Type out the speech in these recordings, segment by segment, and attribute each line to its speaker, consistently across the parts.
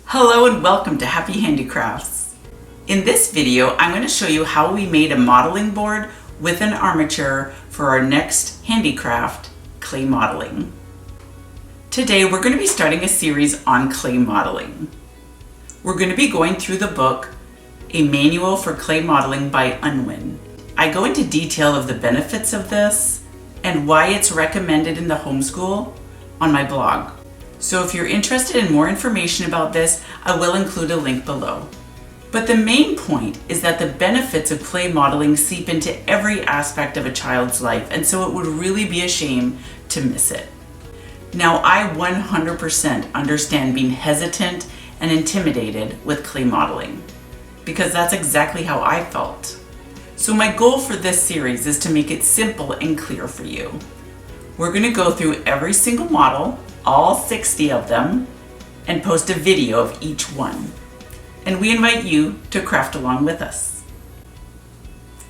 Speaker 1: Hello and welcome to Happy Handicrafts. In this video, I'm going to show you how we made a modeling board with an armature for our next handicraft, clay modeling. Today, we're going to be starting a series on clay modeling. We're going to be going through the book, A Manual for Clay Modeling by Unwin. I go into detail of the benefits of this and why it's recommended in the homeschool on my blog. So if you're interested in more information about this, I will include a link below. But the main point is that the benefits of clay modeling seep into every aspect of a child's life, and so it would really be a shame to miss it. Now, I 100% understand being hesitant and intimidated with clay modeling, because that's exactly how I felt. So my goal for this series is to make it simple and clear for you. We're going to go through every single model, all 60 of them, and post a video of each one. And we invite you to craft along with us.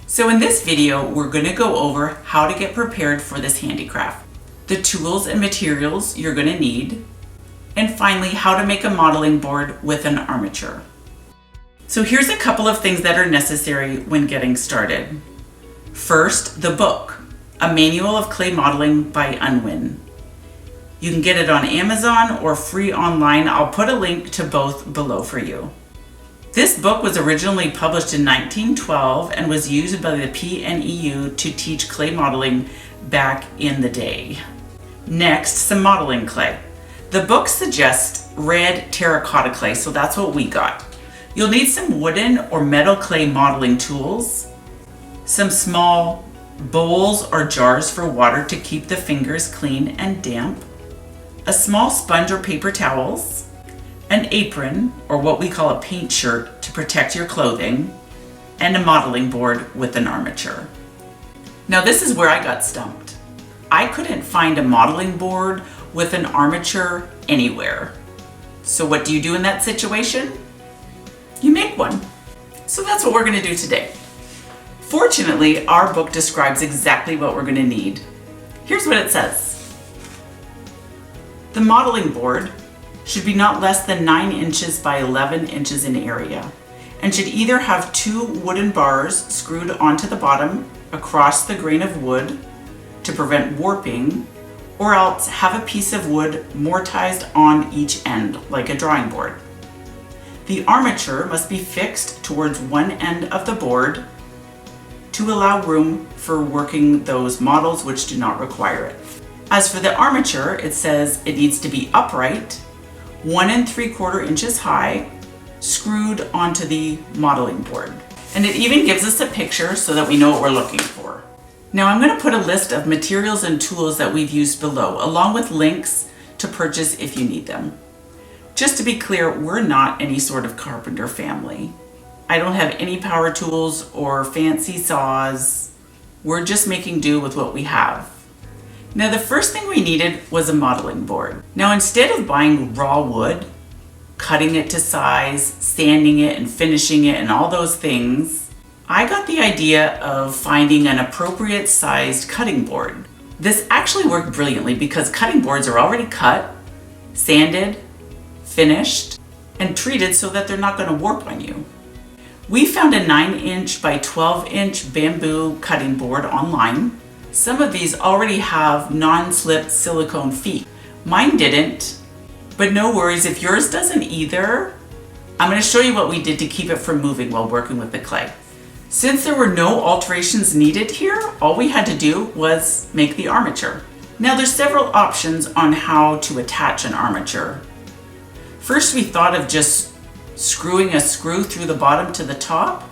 Speaker 1: So in this video, we're going to go over how to get prepared for this handicraft, the tools and materials you're going to need, and finally, how to make a modeling board with an armature. So here's a couple of things that are necessary when getting started. First, the book, A Manual of Clay Modeling by Unwin. You can get it on Amazon or free online. I'll put a link to both below for you. This book was originally published in 1912 and was used by the PNEU to teach clay modeling back in the day. Next, some modeling clay. The book suggests red terracotta clay, so that's what we got. You'll need some wooden or metal clay modeling tools, some small bowls or jars for water to keep the fingers clean and damp, a small sponge or paper towels, an apron, or what we call a paint shirt to protect your clothing, and a modeling board with an armature. Now this is where I got stumped. I couldn't find a modeling board with an armature anywhere. So what do you do in that situation? You make one. So that's what we're going to do today. Fortunately, our book describes exactly what we're going to need. Here's what it says. The modeling board should be not less than 9 inches by 11 inches in area and should either have 2 wooden bars screwed onto the bottom across the grain of wood to prevent warping, or else have a piece of wood mortised on each end like a drawing board. The armature must be fixed towards one end of the board to allow room for working those models which do not require it. As for the armature, it says it needs to be upright, 1 3/4 inches high, screwed onto the modeling board. And it even gives us a picture so that we know what we're looking for. Now I'm going to put a list of materials and tools that we've used below, along with links to purchase if you need them. Just to be clear, we're not any sort of carpenter family. I don't have any power tools or fancy saws. We're just making do with what we have. Now the first thing we needed was a modeling board. Now instead of buying raw wood, cutting it to size, sanding it and finishing it and all those things, I got the idea of finding an appropriate sized cutting board. This actually worked brilliantly because cutting boards are already cut, sanded, finished, and treated so that they're not going to warp on you. We found a 9-inch by 12-inch bamboo cutting board online. Some of these already have non-slip silicone feet. Mine didn't, but no worries if yours doesn't either. I'm going to show you what we did to keep it from moving while working with the clay. Since there were no alterations needed here, all we had to do was make the armature. Now there's several options on how to attach an armature. First, we thought of just screwing a screw through the bottom to the top,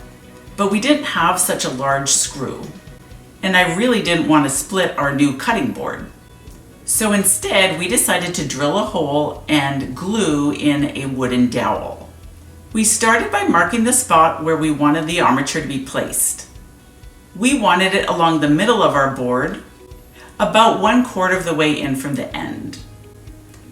Speaker 1: but we didn't have such a large screw. And I really didn't want to split our new cutting board. So instead, we decided to drill a hole and glue in a wooden dowel. We started by marking the spot where we wanted the armature to be placed. We wanted it along the middle of our board, about 1/4 of the way in from the end.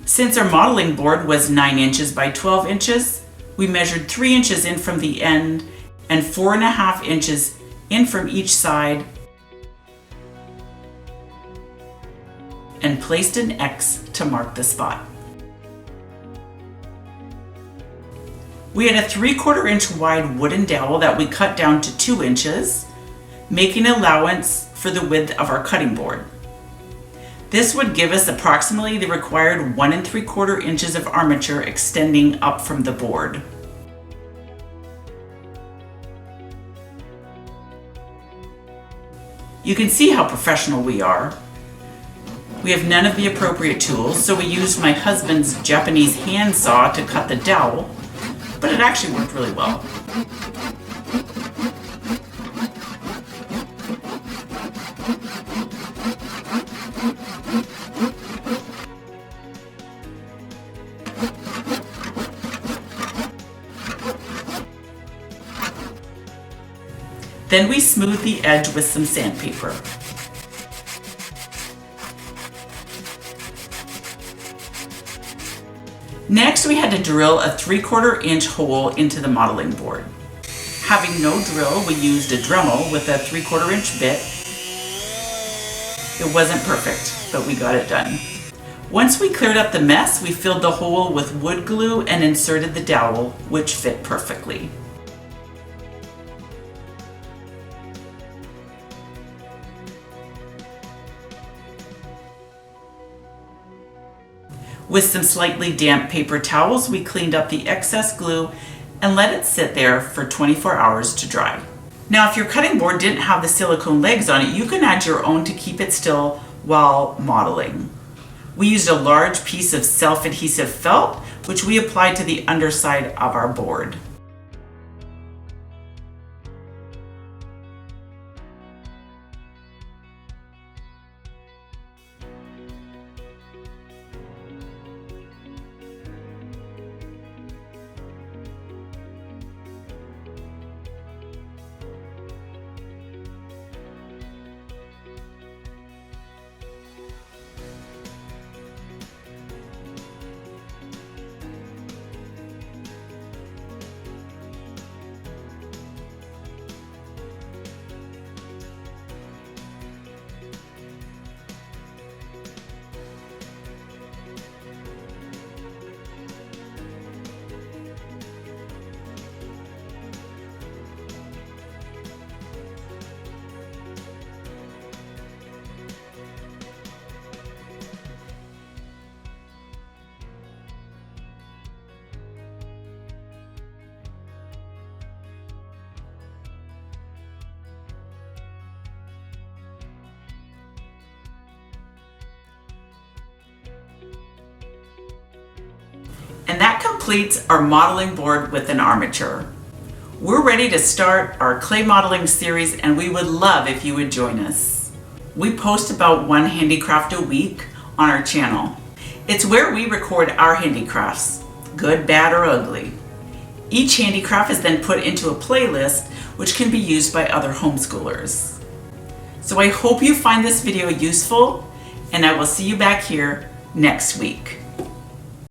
Speaker 1: Since our modeling board was 9 inches by 12 inches, we measured 3 inches in from the end and 4.5 inches in from each side and placed an X to mark the spot. We had a 3/4 inch wide wooden dowel that we cut down to 2 inches, making allowance for the width of our cutting board. This would give us approximately the required 1 3/4 inches of armature extending up from the board. You can see how professional we are. We have none of the appropriate tools, so we used my husband's Japanese hand saw to cut the dowel, but it actually worked really well. Then we smooth the edge with some sandpaper. Next, we had to drill a 3/4 inch hole into the modeling board. Having no drill, we used a Dremel with a 3/4 inch bit. It wasn't perfect, but we got it done. Once we cleared up the mess, we filled the hole with wood glue and inserted the dowel, which fit perfectly. With some slightly damp paper towels, we cleaned up the excess glue and let it sit there for 24 hours to dry. Now, if your cutting board didn't have the silicone legs on it, you can add your own to keep it still while modeling. We used a large piece of self-adhesive felt, which we applied to the underside of our board. And that completes our modeling board with an armature. We're ready to start our clay modeling series, and we would love if you would join us. We post about 1 handicraft a week on our channel. It's where we record our handicrafts, good, bad, or ugly. Each handicraft is then put into a playlist which can be used by other homeschoolers. So I hope you find this video useful, and I will see you back here next week.